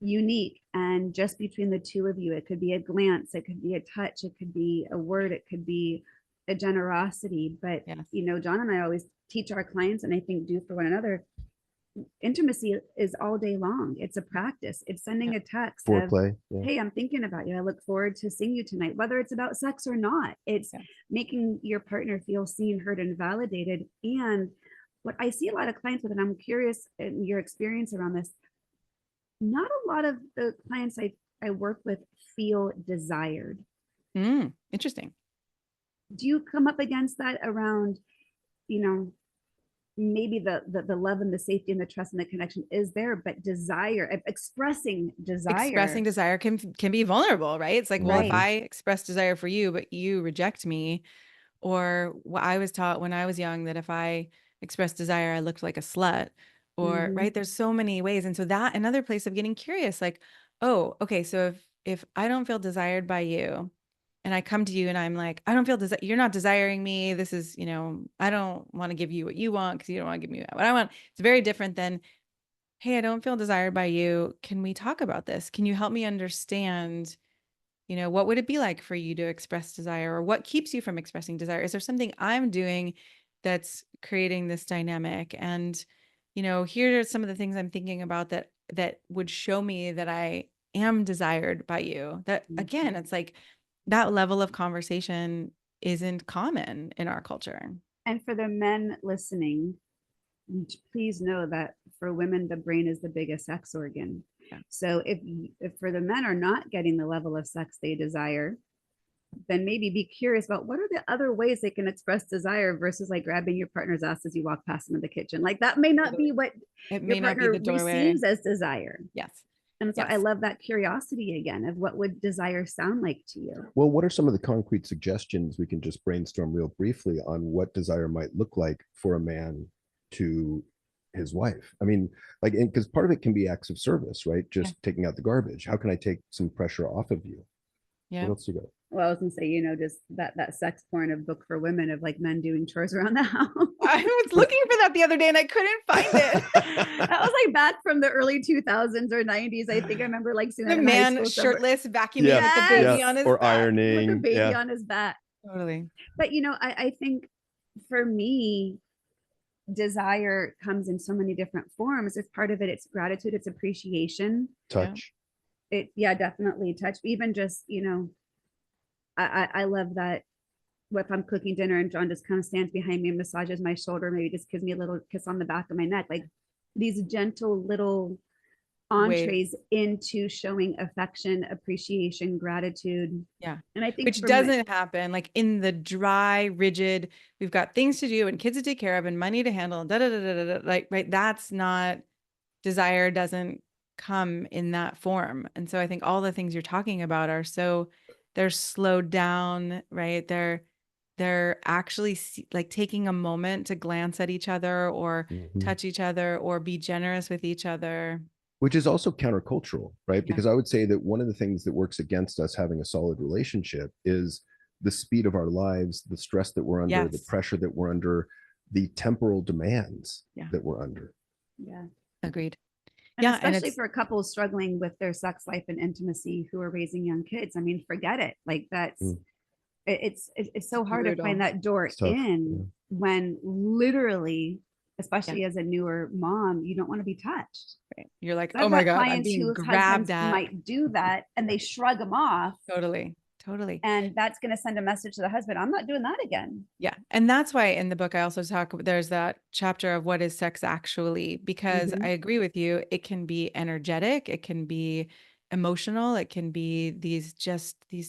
unique and just between the two of you. It could be a glance, it could be a touch, it could be a word, it could be a generosity. But Yes. John and I always teach our clients, and I think do for one another, intimacy is all day long. It's a practice. It's sending a text of, Foreplay. Yeah. hey, I'm thinking about you, I look forward to seeing you tonight, whether it's about sex or not. It's making your partner feel seen, heard, and validated. And what I see a lot of clients with, and I'm curious in your experience around this, not a lot of the clients I work with feel desired. Interesting. Do you come up against that around, maybe the love and the safety and the trust and the connection is there, but expressing desire can be vulnerable, right? It's like, well, if Right. I express desire for you, but you reject me, or what I was taught when I was young, that if I expressed desire, I looked like a slut, or right. There's so many ways. And so that another place of getting curious, like, oh, okay. So if I don't feel desired by you and I come to you and I'm like, I don't feel you're not desiring me. This is, I don't want to give you what you want because you don't want to give me what I want. It's very different than hey, I don't feel desired by you. Can we talk about this? Can you help me understand, what would it be like for you to express desire, or what keeps you from expressing desire? Is there something I'm doing that's creating this dynamic? And, here are some of the things I'm thinking about that would show me that I am desired by you. That, again, it's like that level of conversation isn't common in our culture. And for the men listening, please know that for women, the brain is the biggest sex organ. Yeah. So if for the men are not getting the level of sex they desire, then maybe be curious about what are the other ways they can express desire versus like grabbing your partner's ass as you walk past them in the kitchen. Like that may not be what It your may not be partner the doorway. receives as desire. Yes. And so I Yes. love that curiosity again of what would desire sound like to you. Well, what are some of the concrete suggestions we can just brainstorm real briefly on what desire might look like for a man to his wife? I mean, like, because part of it can be acts of service, right? Just taking out the garbage. How can I take some pressure off of you? Yeah. What else you got? Well, I was gonna say, just that sex porn of book for women of like men doing chores around the house. I was looking for that the other day and I couldn't find it. That was like back from the early 2000s or 90s. I think I remember like seeing The that in high man school somewhere. shirtless vacuuming Yeah. with the baby Yes. on his Or back. ironing. With a baby Yeah. on his back. Totally. But I think for me, desire comes in so many different forms. It's part of it. It's gratitude. It's appreciation. Touch. Definitely touch. Even just, I love that if I'm cooking dinner and John just kind of stands behind me and massages my shoulder, maybe just gives me a little kiss on the back of my neck, like these gentle little entrees into showing affection, appreciation, gratitude. Yeah. And I think which doesn't happen like in the dry, rigid, we've got things to do and kids to take care of and money to handle, like, right. That's not desire, doesn't come in that form. And so I think all the things you're talking about are they're slowed down, right? They're actually like taking a moment to glance at each other or touch each other or be generous with each other. Which is also countercultural, right? Because I would say that one of the things that works against us having a solid relationship is the speed of our lives, the stress that we're under, the pressure that we're under, the temporal demands that we're under. Yeah. Agreed. And especially for couples struggling with their sex life and intimacy who are raising young kids. I mean, forget it. Like that's it's so hard to find that door in when literally, especially as a newer mom, you don't want to be touched. Right. You're like, oh my God, I'm being grabbed at. Might do that and they shrug them off. Totally. And that's going to send a message to the husband. I'm not doing that again. Yeah. And that's why in the book, I also there's that chapter of what is sex actually, because I agree with you. It can be energetic. It can be emotional. It can be these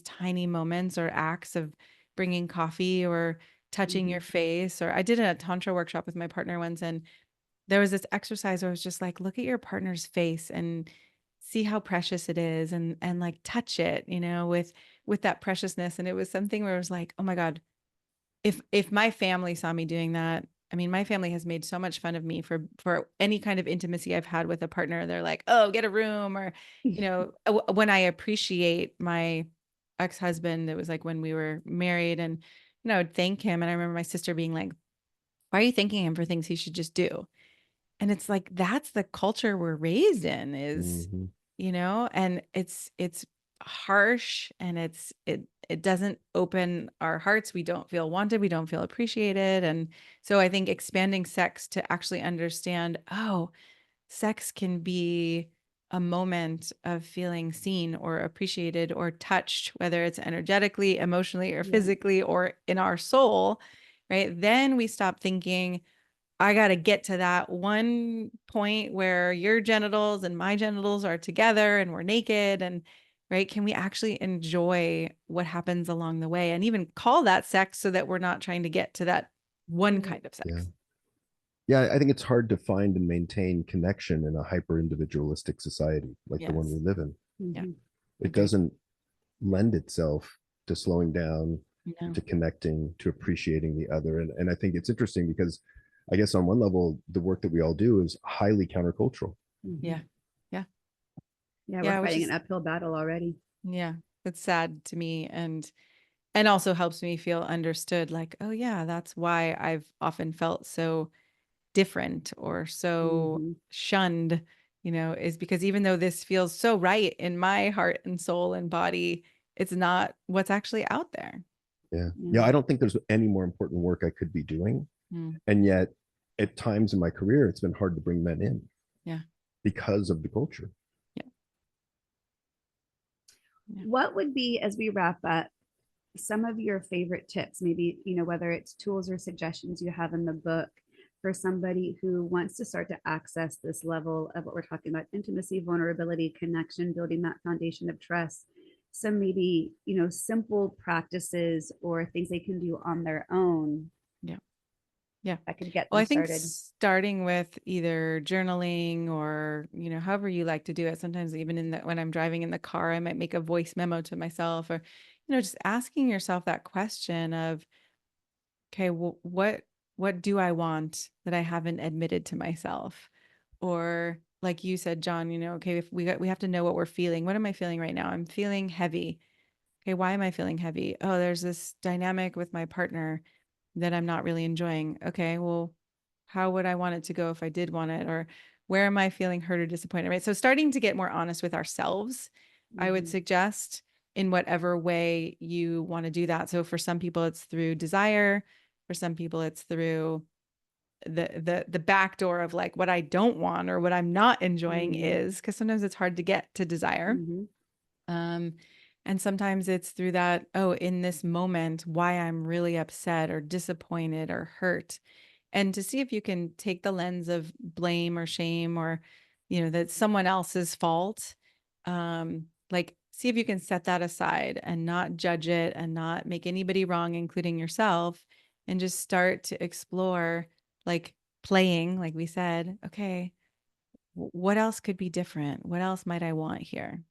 tiny moments or acts of bringing coffee or touching your face. Or I did a tantra workshop with my partner once, and there was this exercise where I was just like, look at your partner's face and see how precious it is, and like touch it, with that preciousness. And it was something where it was like, oh my God, if my family saw me doing that, I mean, my family has made so much fun of me for any kind of intimacy I've had with a partner. They're like, oh, get a room, or, when I appreciate my ex-husband, it was like when we were married, and, I would thank him. And I remember my sister being like, why are you thanking him for things he should just do? And it's like, that's the culture we're raised in is, and it's harsh, and it doesn't open our hearts. We don't feel wanted. We don't feel appreciated. And so I think expanding sex to actually understand, oh, sex can be a moment of feeling seen or appreciated or touched, whether it's energetically, emotionally, or physically, or in our soul, right? Then we stop thinking, I got to get to that one point where your genitals and my genitals are together and we're naked, and right. Can we actually enjoy what happens along the way and even call that sex, so that we're not trying to get to that one kind of sex? Yeah, I think it's hard to find and maintain connection in a hyper individualistic society like the one we live in. Yeah. It doesn't lend itself to slowing down, to connecting, to appreciating the other. And I think it's interesting because I guess on one level, the work that we all do is highly countercultural. Yeah. We're fighting an uphill battle already. Yeah. It's sad to me, and also helps me feel understood. Like, oh yeah, that's why I've often felt so different or so shunned, is because even though this feels so right in my heart and soul and body, it's not what's actually out there. Yeah. I don't think there's any more important work I could be doing. And yet at times in my career, it's been hard to bring men in. Yeah. Because of the culture. Yeah. What would be, as we wrap up, some of your favorite tips, maybe, whether it's tools or suggestions you have in the book for somebody who wants to start to access this level of what we're talking about: intimacy, vulnerability, connection, building that foundation of trust? Some maybe, simple practices or things they can do on their own. Yeah. I could get them Well, I think started. starting with either journaling or, however you like to do it. Sometimes even when I'm driving in the car, I might make a voice memo to myself, or, just asking yourself that question of, okay, well, what do I want that I haven't admitted to myself? Or like you said, John, okay, if we have to know what we're feeling. What am I feeling right now? I'm feeling heavy. Okay, why am I feeling heavy? Oh, there's this dynamic with my partner that I'm not really enjoying. Okay, well, how would I want it to go if I did want it? Or where am I feeling hurt or disappointed? Right. So starting to get more honest with ourselves, I would suggest, in whatever way you want to do that. So for some people, it's through desire. For some people, it's through the back door of like what I don't want or what I'm not enjoying is, because sometimes it's hard to get to desire. And sometimes it's through that, in this moment, why I'm really upset or disappointed or hurt. And to see if you can take the lens of blame or shame or, that's someone else's fault. Like, see if you can set that aside and not judge it and not make anybody wrong, including yourself, and just start to explore, like playing, like we said, okay, what else could be different? What else might I want here?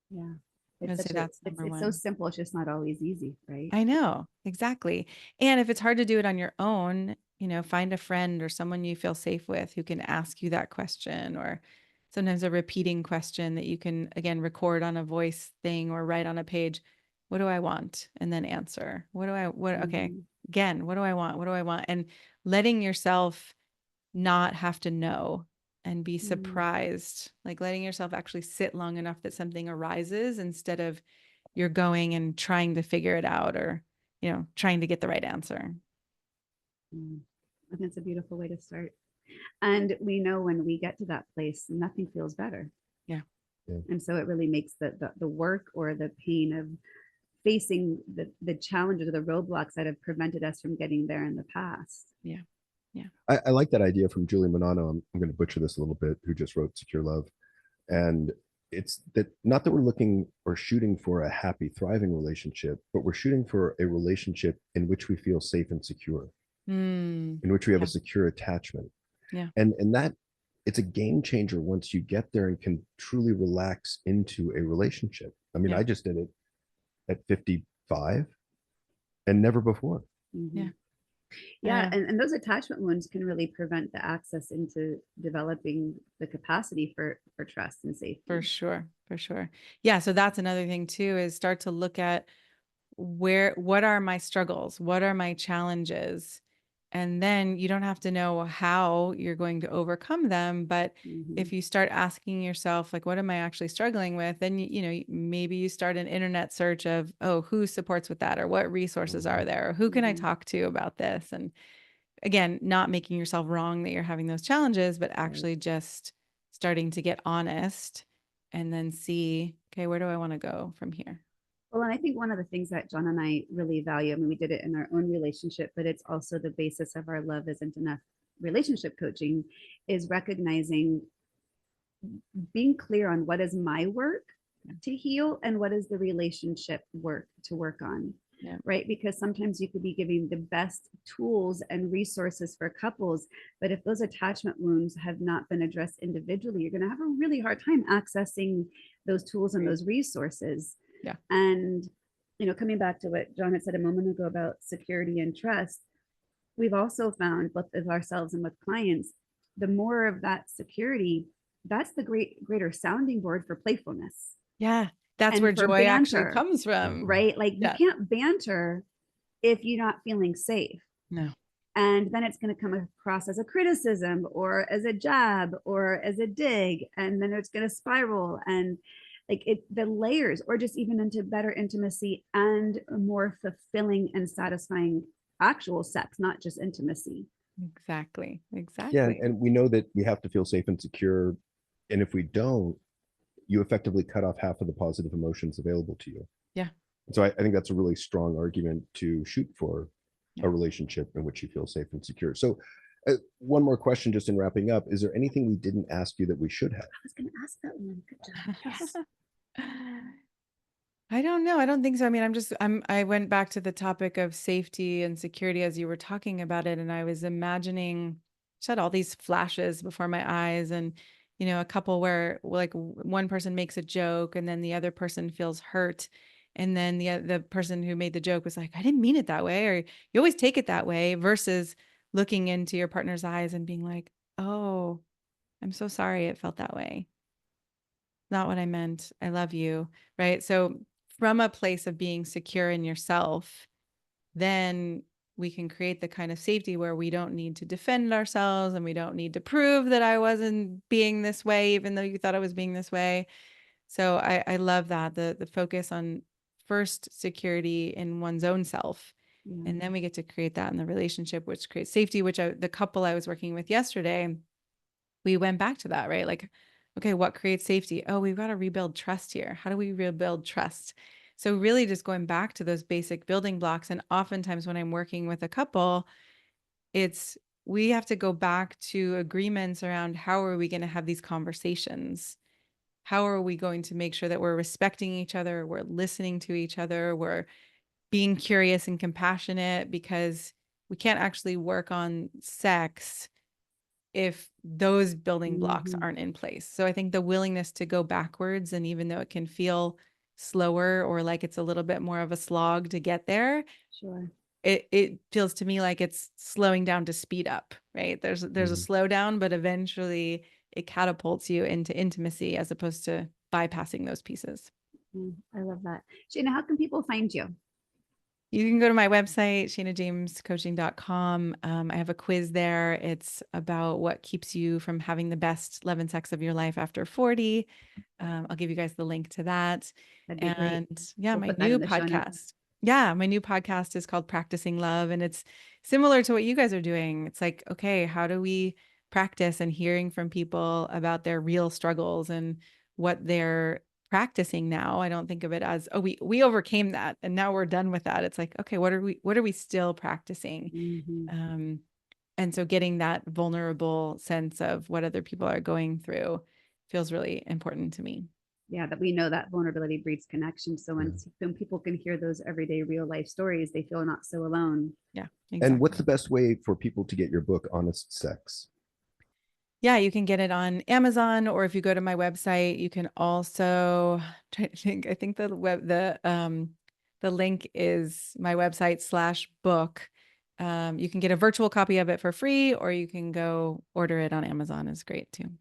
Yeah. I'd say that's number It's one. so simple. It's just not always easy, right? I know, exactly. And if it's hard to do it on your own, find a friend or someone you feel safe with who can ask you that question, or sometimes a repeating question that you can, again, record on a voice thing or write on a page. What do I want? And then answer. Okay, again, what do I want? What do I want? And letting yourself not have to know and be surprised, like letting yourself actually sit long enough that something arises instead of you're going and trying to figure it out or, trying to get the right answer. I think it's a beautiful way to start. And we know when we get to that place, nothing feels better. Yeah. And so it really makes the work or the pain of facing the challenges or the roadblocks that have prevented us from getting there in the past. Yeah. I like that idea from Julie Manano. I'm going to butcher this a little bit, who just wrote Secure Love. And it's that not that we're looking or shooting for a happy, thriving relationship, but we're shooting for a relationship in which we feel safe and secure, in which we have a secure attachment. Yeah. And that it's a game changer once you get there and can truly relax into a relationship. I mean, I just did it at 55 and never before. Yeah. And those attachment wounds can really prevent the access into developing the capacity for trust and safety. For sure. Yeah. So that's another thing too, is start to look at what are my struggles? What are my challenges? And then you don't have to know how you're going to overcome them. But if you start asking yourself, like, what am I actually struggling with? Then, maybe you start an internet search of, who supports with that, or what resources are there, or who can I talk to about this? And again, not making yourself wrong that you're having those challenges, but actually just starting to get honest and then see, okay, where do I want to go from here? Well, and I think one of the things that John and I really value, I mean, we did it in our own relationship, but it's also the basis of our Love Isn't Enough relationship coaching, is recognizing, being clear on what is my work to heal and what is the relationship work to work on. Right? Because sometimes you could be giving the best tools and resources for couples, but if those attachment wounds have not been addressed individually, you're going to have a really hard time accessing those tools and those resources. And, coming back to what John had said a moment ago about security and trust, we've also found, both with ourselves and with clients, the more of that security, that's the greater sounding board for playfulness. Yeah. That's and where joy banter, actually comes from. Right? Like you can't banter if you're not feeling safe. No. And then it's going to come across as a criticism or as a jab or as a dig. And then it's going to spiral and like the layers, or just even into better intimacy and more fulfilling and satisfying actual sex, not just intimacy. Exactly. Yeah, Exactly. and we know that we have to feel safe and secure. And if we don't, you effectively cut off half of the positive emotions available to you. Yeah. So I think that's a really strong argument to shoot for Yeah. a relationship in which you feel safe and secure. So one more question, just in wrapping up, is there anything we didn't ask you that we should have? I was going to ask that one. Good job. Yes. I don't know. I don't think so. I mean, I went back to the topic of safety and security as you were talking about it. And I was imagining, just had all these flashes before my eyes, and, a couple where like one person makes a joke and then the other person feels hurt. And then the person who made the joke was like, I didn't mean it that way. Or you always take it that way, versus looking into your partner's eyes and being like, oh, I'm so sorry it felt that way. Not what I meant. I love you. Right. So from a place of being secure in yourself, then we can create the kind of safety where we don't need to defend ourselves and we don't need to prove that I wasn't being this way, even though you thought I was being this way. So I love that, the focus on first security in one's own self. Yeah. And then we get to create that in the relationship, which creates safety, which the couple I was working with yesterday, we went back to that, right? Like, okay, what creates safety? Oh, we've got to rebuild trust here. How do we rebuild trust? So really just going back to those basic building blocks. And oftentimes when I'm working with a couple, we have to go back to agreements around how are we going to have these conversations? How are we going to make sure that we're respecting each other, we're listening to each other, we're being curious and compassionate, because we can't actually work on sex if those building blocks aren't in place. So I think the willingness to go backwards, and even though it can feel slower or like it's a little bit more of a slog to get there, Sure. it feels to me like it's slowing down to speed up, right? There's a slowdown, but eventually it catapults you into intimacy as opposed to bypassing those pieces. I love that. Shana, how can people find you? You can go to my website, shanajamescoaching.com. I have a quiz there. It's about what keeps you from having the best love and sex of your life after 40. I'll give you guys the link to that. That'd be great. Yeah, We'll my put that new in the show notes. podcast. Yeah, my new podcast is called Practicing Love, and it's similar to what you guys are doing. It's like, okay, how do we practice, and hearing from people about their real struggles and what they're practicing now. I don't think of it as, oh, we overcame that and now we're done with that. It's like, okay, what are we still practicing? And so getting that vulnerable sense of what other people are going through feels really important to me. Yeah, that we know that vulnerability breeds connection. So when people can hear those everyday real life stories, they feel not so alone. Yeah, exactly. And what's the best way for people to get your book, Honest Sex? Yeah, you can get it on Amazon, or if you go to my website, you can also I think the link is my website /book. You can get a virtual copy of it for free, or you can go order it on Amazon. Is great too.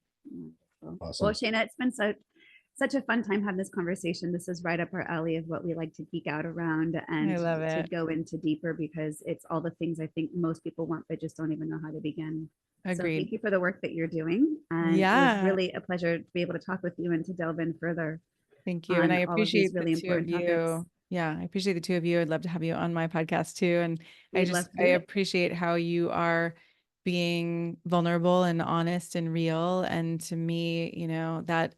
Awesome. Well, Shana, it's been such a fun time having this conversation. This is right up our alley of what we like to geek out around and I love to it. go into deeper, because it's all the things I think most people want, but just don't even know how to begin. Agreed. So thank you for the work that you're doing. And it was really a pleasure to be able to talk with you and to delve in further. Thank you. And I appreciate really the two of you. Topics. Yeah, I appreciate the two of you. I'd love to have you on my podcast too. And I appreciate how you are being vulnerable and honest and real. And to me, that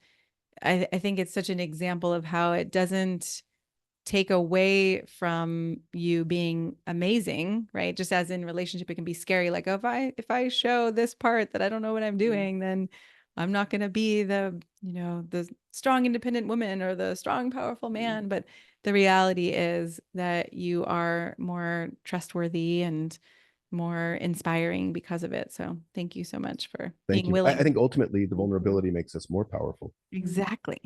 I think it's such an example of how it doesn't take away from you being amazing, right? Just as in relationship, it can be scary. Like, oh, if I show this part that I don't know what I'm doing, then I'm not going to be the strong, independent woman or the strong, powerful man. But the reality is that you are more trustworthy and more inspiring because of it. So thank you so much for being willing. I think ultimately the vulnerability makes us more powerful. Exactly.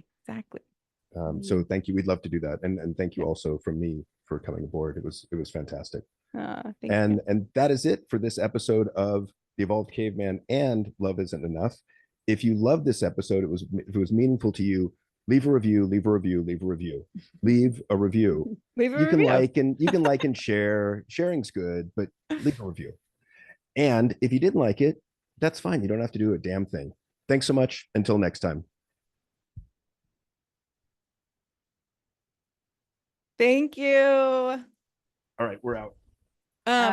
So thank you. We'd love to do that. And thank you also from me for coming aboard. It was fantastic. Thank you. And that is it for this episode of The Evolved Caveman and Love Isn't Enough. If you loved this episode, if it was meaningful to you, leave a review. You can like and share. Sharing's good, but leave a review. And if you didn't like it, that's fine. You don't have to do a damn thing. Thanks so much. Until next time. Thank you. All right, we're out. Um,